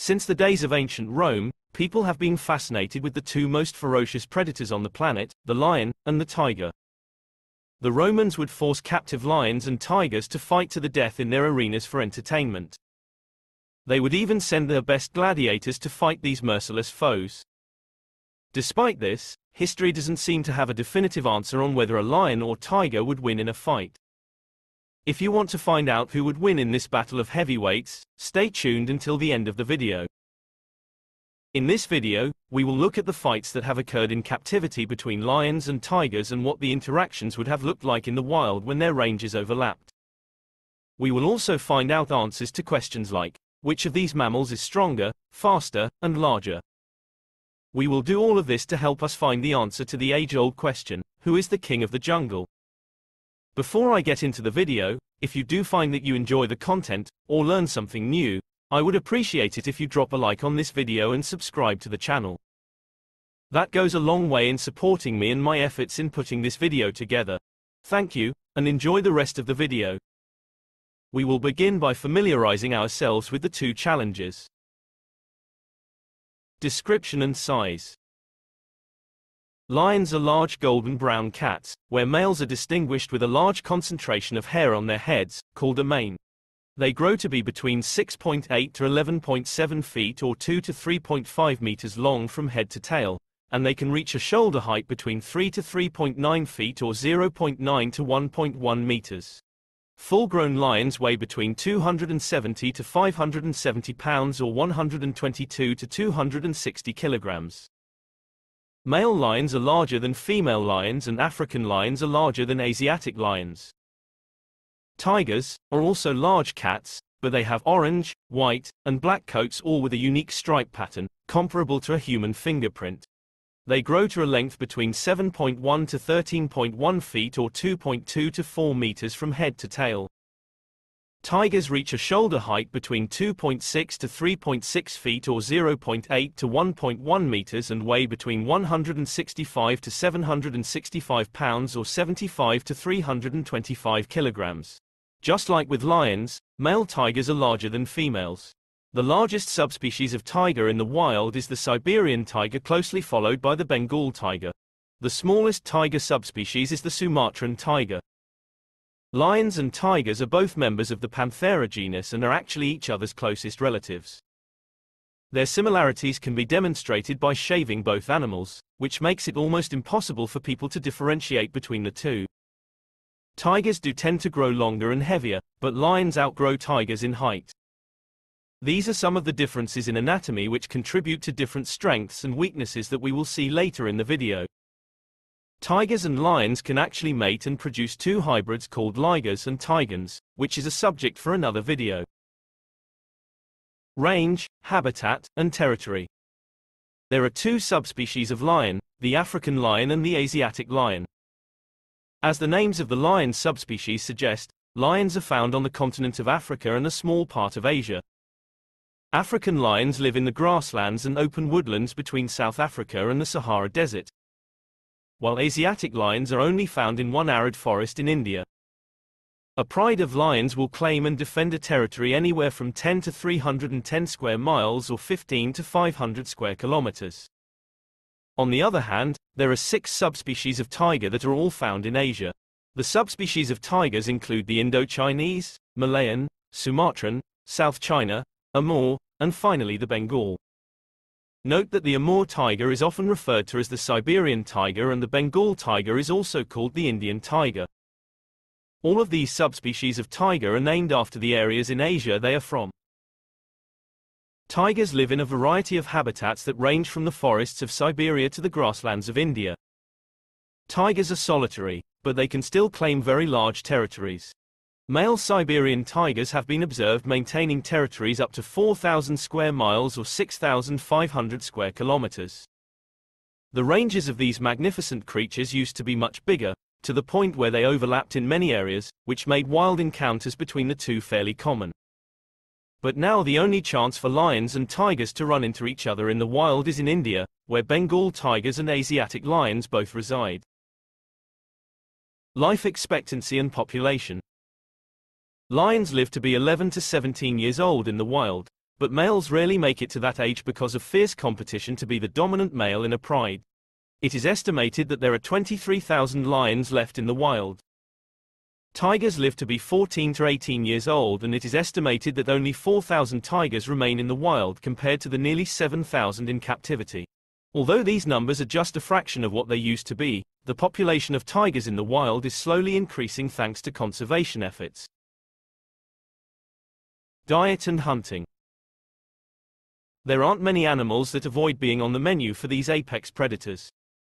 Since the days of ancient Rome, people have been fascinated with the two most ferocious predators on the planet, the lion and the tiger. The Romans would force captive lions and tigers to fight to the death in their arenas for entertainment. They would even send their best gladiators to fight these merciless foes. Despite this, history doesn't seem to have a definitive answer on whether a lion or tiger would win in a fight. If you want to find out who would win in this battle of heavyweights, stay tuned until the end of the video. In this video, we will look at the fights that have occurred in captivity between lions and tigers and what the interactions would have looked like in the wild when their ranges overlapped. We will also find out answers to questions like, which of these mammals is stronger, faster, and larger? We will do all of this to help us find the answer to the age-old question, who is the king of the jungle? Before I get into the video, if you do find that you enjoy the content, or learn something new, I would appreciate it if you drop a like on this video and subscribe to the channel. That goes a long way in supporting me and my efforts in putting this video together. Thank you, and enjoy the rest of the video. We will begin by familiarizing ourselves with the two challenges. Description and size. Lions are large golden brown cats, where males are distinguished with a large concentration of hair on their heads, called a mane. They grow to be between 6.8 to 11.7 feet or 2 to 3.5 meters long from head to tail, and they can reach a shoulder height between 3 to 3.9 feet or 0.9 to 1.1 meters. Full-grown lions weigh between 270 to 570 pounds or 122 to 260 kilograms. Male lions are larger than female lions and African lions are larger than Asiatic lions. Tigers are also large cats, but they have orange, white, and black coats, all with a unique stripe pattern, comparable to a human fingerprint. They grow to a length between 7.1 to 13.1 feet or 2.2 to 4 meters from head to tail. Tigers reach a shoulder height between 2.6 to 3.6 feet or 0.8 to 1.1 meters and weigh between 165 to 765 pounds or 75 to 325 kilograms. Just like with lions, male tigers are larger than females. The largest subspecies of tiger in the wild is the Siberian tiger, closely followed by the Bengal tiger. The smallest tiger subspecies is the Sumatran tiger. Lions and tigers are both members of the Panthera genus and are actually each other's closest relatives. Their similarities can be demonstrated by shaving both animals, which makes it almost impossible for people to differentiate between the two. Tigers do tend to grow longer and heavier, but lions outgrow tigers in height. These are some of the differences in anatomy which contribute to different strengths and weaknesses that we will see later in the video. Tigers and lions can actually mate and produce two hybrids called ligers and tigans, which is a subject for another video. Range, habitat, and territory. There are two subspecies of lion, the African lion and the Asiatic lion. As the names of the lion subspecies suggest, lions are found on the continent of Africa and a small part of Asia. African lions live in the grasslands and open woodlands between South Africa and the Sahara Desert, while Asiatic lions are only found in one arid forest in India. A pride of lions will claim and defend a territory anywhere from 10 to 310 square miles or 15 to 500 square kilometers. On the other hand, there are 6 subspecies of tiger that are all found in Asia. The subspecies of tigers include the Indo-Chinese, Malayan, Sumatran, South China, Amur, and finally the Bengal. Note that the Amur tiger is often referred to as the Siberian tiger and the Bengal tiger is also called the Indian tiger. All of these subspecies of tiger are named after the areas in Asia they are from. Tigers live in a variety of habitats that range from the forests of Siberia to the grasslands of India. Tigers are solitary, but they can still claim very large territories. Male Siberian tigers have been observed maintaining territories up to 4,000 square miles or 6,500 square kilometers. The ranges of these magnificent creatures used to be much bigger, to the point where they overlapped in many areas, which made wild encounters between the two fairly common. But now the only chance for lions and tigers to run into each other in the wild is in India, where Bengal tigers and Asiatic lions both reside. Life expectancy and population. Lions live to be 11 to 17 years old in the wild, but males rarely make it to that age because of fierce competition to be the dominant male in a pride. It is estimated that there are 23,000 lions left in the wild. Tigers live to be 14 to 18 years old, and it is estimated that only 4,000 tigers remain in the wild compared to the nearly 7,000 in captivity. Although these numbers are just a fraction of what they used to be, the population of tigers in the wild is slowly increasing thanks to conservation efforts. Diet and hunting. There aren't many animals that avoid being on the menu for these apex predators.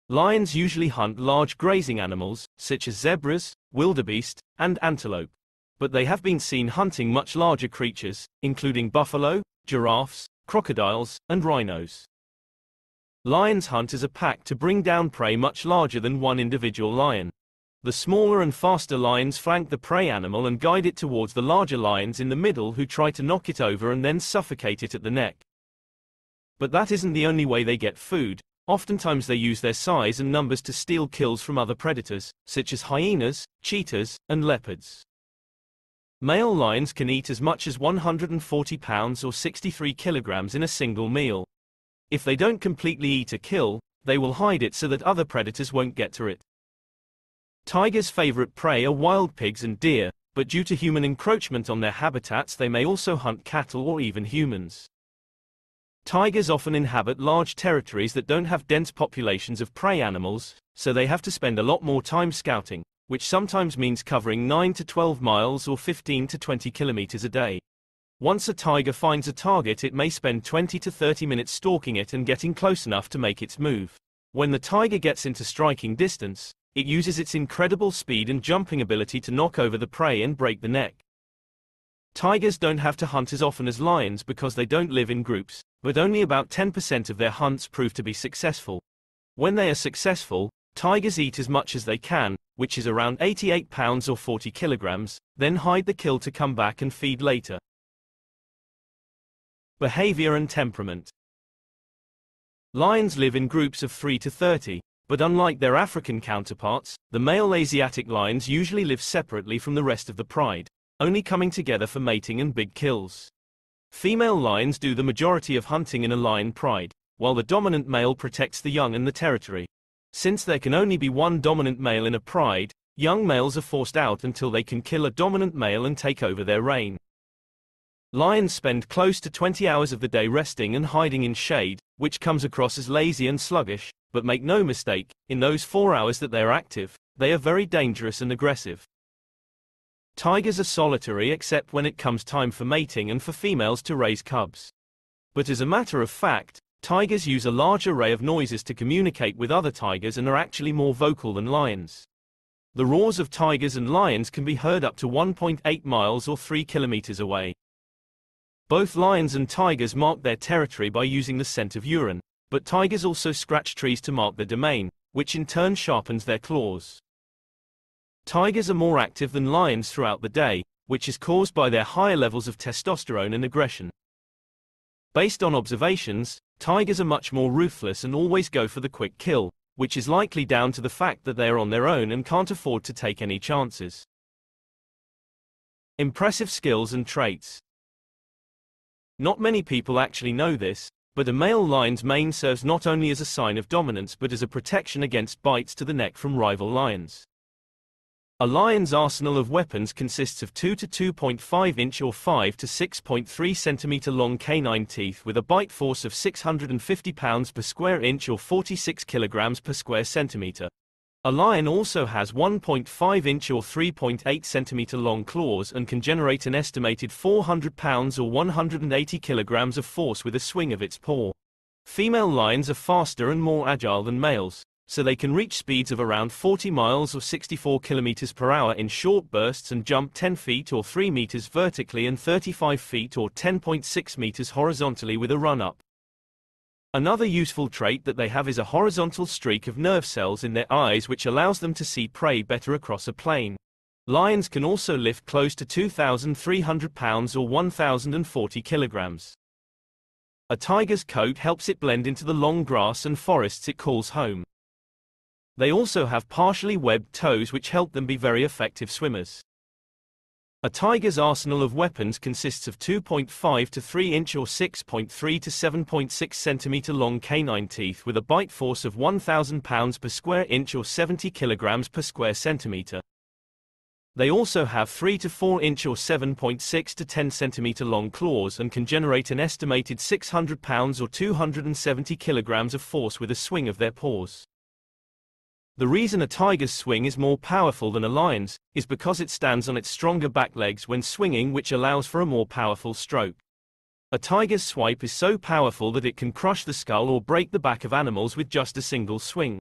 Lions usually hunt large grazing animals, such as zebras, wildebeest, and antelope. But they have been seen hunting much larger creatures, including buffalo, giraffes, crocodiles, and rhinos. Lions hunt as a pack to bring down prey much larger than one individual lion. The smaller and faster lions flank the prey animal and guide it towards the larger lions in the middle, who try to knock it over and then suffocate it at the neck. But that isn't the only way they get food. Oftentimes they use their size and numbers to steal kills from other predators, such as hyenas, cheetahs, and leopards. Male lions can eat as much as 140 pounds or 63 kilograms in a single meal. If they don't completely eat a kill, they will hide it so that other predators won't get to it. Tigers' favorite prey are wild pigs and deer, but due to human encroachment on their habitats, they may also hunt cattle or even humans. Tigers often inhabit large territories that don't have dense populations of prey animals, so they have to spend a lot more time scouting, which sometimes means covering 9 to 12 miles or 15 to 20 kilometers a day. Once a tiger finds a target, it may spend 20 to 30 minutes stalking it and getting close enough to make its move. When the tiger gets into striking distance, it uses its incredible speed and jumping ability to knock over the prey and break the neck. Tigers don't have to hunt as often as lions because they don't live in groups, but only about 10% of their hunts prove to be successful. When they are successful, tigers eat as much as they can, which is around 88 pounds or 40 kilograms, then hide the kill to come back and feed later. Behavior and temperament. Lions live in groups of 3 to 30, but unlike their African counterparts, the male Asiatic lions usually live separately from the rest of the pride, only coming together for mating and big kills. Female lions do the majority of hunting in a lion pride, while the dominant male protects the young and the territory. Since there can only be one dominant male in a pride, young males are forced out until they can kill a dominant male and take over their reign. Lions spend close to 20 hours of the day resting and hiding in shade, which comes across as lazy and sluggish, but make no mistake, in those 4 hours that they are active, they are very dangerous and aggressive. Tigers are solitary except when it comes time for mating and for females to raise cubs. But as a matter of fact, tigers use a large array of noises to communicate with other tigers and are actually more vocal than lions. The roars of tigers and lions can be heard up to 1.8 miles or 3 kilometers away. Both lions and tigers mark their territory by using the scent of urine, but tigers also scratch trees to mark their domain, which in turn sharpens their claws. Tigers are more active than lions throughout the day, which is caused by their higher levels of testosterone and aggression. Based on observations, tigers are much more ruthless and always go for the quick kill, which is likely down to the fact that they are on their own and can't afford to take any chances. Impressive skills and traits. Not many people actually know this, but a male lion's mane serves not only as a sign of dominance but as a protection against bites to the neck from rival lions. A lion's arsenal of weapons consists of 2 to 2.5 inch or 5 to 6.3 centimeter long canine teeth with a bite force of 650 pounds per square inch or 46 kilograms per square centimeter. A lion also has 1.5 inch or 3.8 centimeter long claws and can generate an estimated 400 pounds or 180 kilograms of force with a swing of its paw. Female lions are faster and more agile than males, so they can reach speeds of around 40 miles or 64 kilometers per hour in short bursts and jump 10 feet or 3 meters vertically and 35 feet or 10.6 meters horizontally with a run-up. Another useful trait that they have is a horizontal streak of nerve cells in their eyes which allows them to see prey better across a plain. Lions can also lift close to 2,300 pounds or 1,040 kilograms. A tiger's coat helps it blend into the long grass and forests it calls home. They also have partially webbed toes which help them be very effective swimmers. A tiger's arsenal of weapons consists of 2.5 to 3 inch or 6.3 to 7.6 centimeter long canine teeth with a bite force of 1,000 pounds per square inch or 70 kilograms per square centimeter. They also have 3 to 4 inch or 7.6 to 10 centimeter long claws and can generate an estimated 600 pounds or 270 kilograms of force with a swing of their paws. The reason a tiger's swing is more powerful than a lion's is because it stands on its stronger back legs when swinging, which allows for a more powerful stroke. A tiger's swipe is so powerful that it can crush the skull or break the back of animals with just a single swing.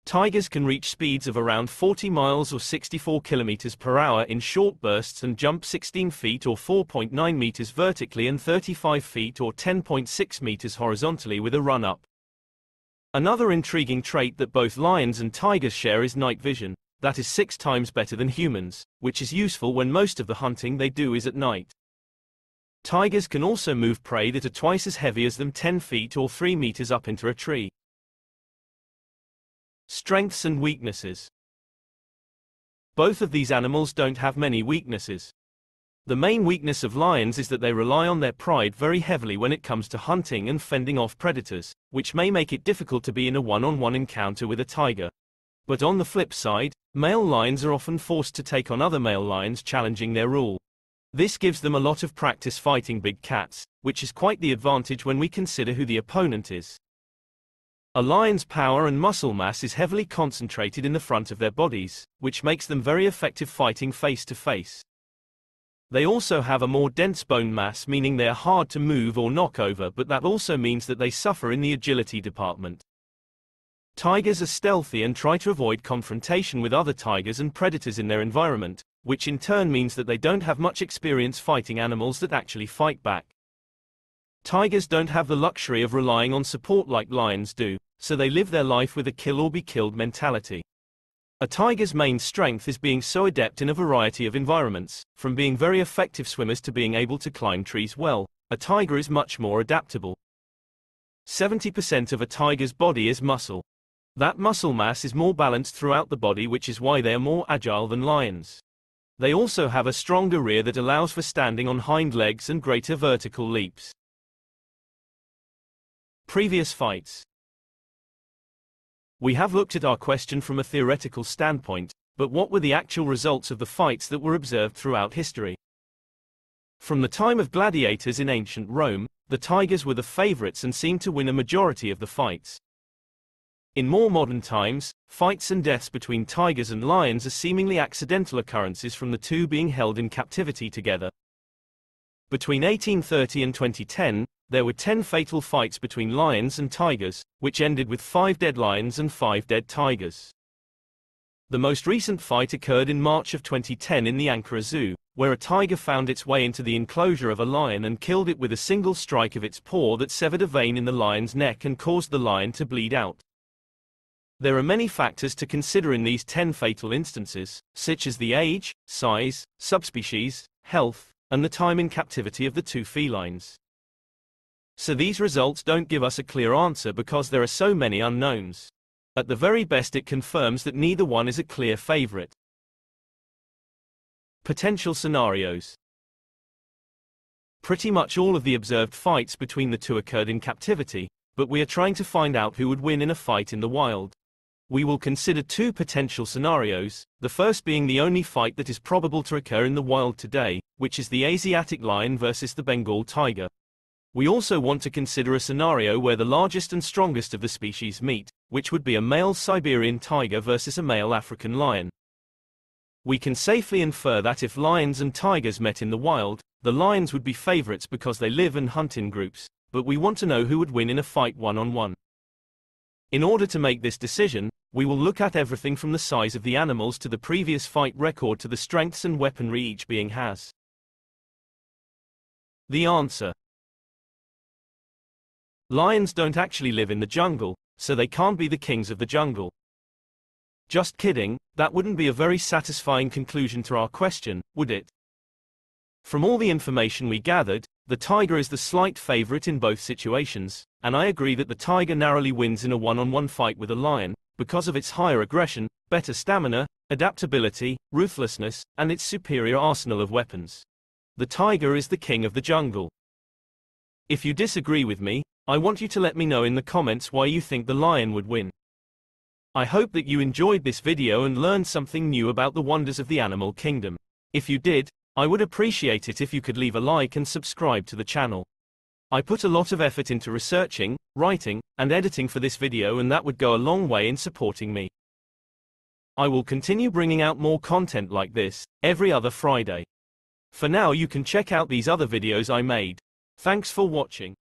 Tigers can reach speeds of around 40 miles or 64 kilometers per hour in short bursts and jump 16 feet or 4.9 meters vertically and 35 feet or 10.6 meters horizontally with a run-up. Another intriguing trait that both lions and tigers share is night vision, that is 6 times better than humans, which is useful when most of the hunting they do is at night. Tigers can also move prey that are twice as heavy as them 10 feet or 3 meters up into a tree. Strengths and weaknesses. Both of these animals don't have many weaknesses. The main weakness of lions is that they rely on their pride very heavily when it comes to hunting and fending off predators, which may make it difficult to be in a one-on-one encounter with a tiger. But on the flip side, male lions are often forced to take on other male lions challenging their rule. This gives them a lot of practice fighting big cats, which is quite the advantage when we consider who the opponent is. A lion's power and muscle mass is heavily concentrated in the front of their bodies, which makes them very effective fighting face to face. They also have a more dense bone mass, meaning they are hard to move or knock over, but that also means that they suffer in the agility department. Tigers are stealthy and try to avoid confrontation with other tigers and predators in their environment, which in turn means that they don't have much experience fighting animals that actually fight back. Tigers don't have the luxury of relying on support like lions do, so they live their life with a kill or be killed mentality. A tiger's main strength is being so adept in a variety of environments, from being very effective swimmers to being able to climb trees well. A tiger is much more adaptable. 70% of a tiger's body is muscle. That muscle mass is more balanced throughout the body, which is why they are more agile than lions. They also have a stronger rear that allows for standing on hind legs and greater vertical leaps. Previous fights. We have looked at our question from a theoretical standpoint, but what were the actual results of the fights that were observed throughout history? From the time of gladiators in ancient Rome, the tigers were the favorites and seemed to win a majority of the fights. In more modern times, fights and deaths between tigers and lions are seemingly accidental occurrences from the two being held in captivity together. Between 1830 and 2010, there were 10 fatal fights between lions and tigers, which ended with 5 dead lions and 5 dead tigers. The most recent fight occurred in March of 2010 in the Ankara Zoo, where a tiger found its way into the enclosure of a lion and killed it with a single strike of its paw that severed a vein in the lion's neck and caused the lion to bleed out. There are many factors to consider in these 10 fatal instances, such as the age, size, subspecies, health, and the time in captivity of the two felines. So these results don't give us a clear answer because there are so many unknowns. At the very best, it confirms that neither one is a clear favorite. Potential scenarios. Pretty much all of the observed fights between the two occurred in captivity, but we are trying to find out who would win in a fight in the wild. We will consider 2 potential scenarios, the first being the only fight that is probable to occur in the wild today, which is the Asiatic lion versus the Bengal tiger. We also want to consider a scenario where the largest and strongest of the species meet, which would be a male Siberian tiger versus a male African lion. We can safely infer that if lions and tigers met in the wild, the lions would be favorites because they live and hunt in groups, but we want to know who would win in a fight one-on-one. In order to make this decision, we will look at everything from the size of the animals to the previous fight record to the strengths and weaponry each being has. The answer. Lions don't actually live in the jungle, so they can't be the kings of the jungle. Just kidding, that wouldn't be a very satisfying conclusion to our question, would it? From all the information we gathered, the tiger is the slight favorite in both situations, and I agree that the tiger narrowly wins in a one-on-one fight with a lion, because of its higher aggression, better stamina, adaptability, ruthlessness, and its superior arsenal of weapons. The tiger is the king of the jungle. If you disagree with me, I want you to let me know in the comments why you think the lion would win. I hope that you enjoyed this video and learned something new about the wonders of the animal kingdom. If you did, I would appreciate it if you could leave a like and subscribe to the channel. I put a lot of effort into researching, writing, and editing for this video, and that would go a long way in supporting me. I will continue bringing out more content like this every other Friday. For now, you can check out these other videos I made. Thanks for watching.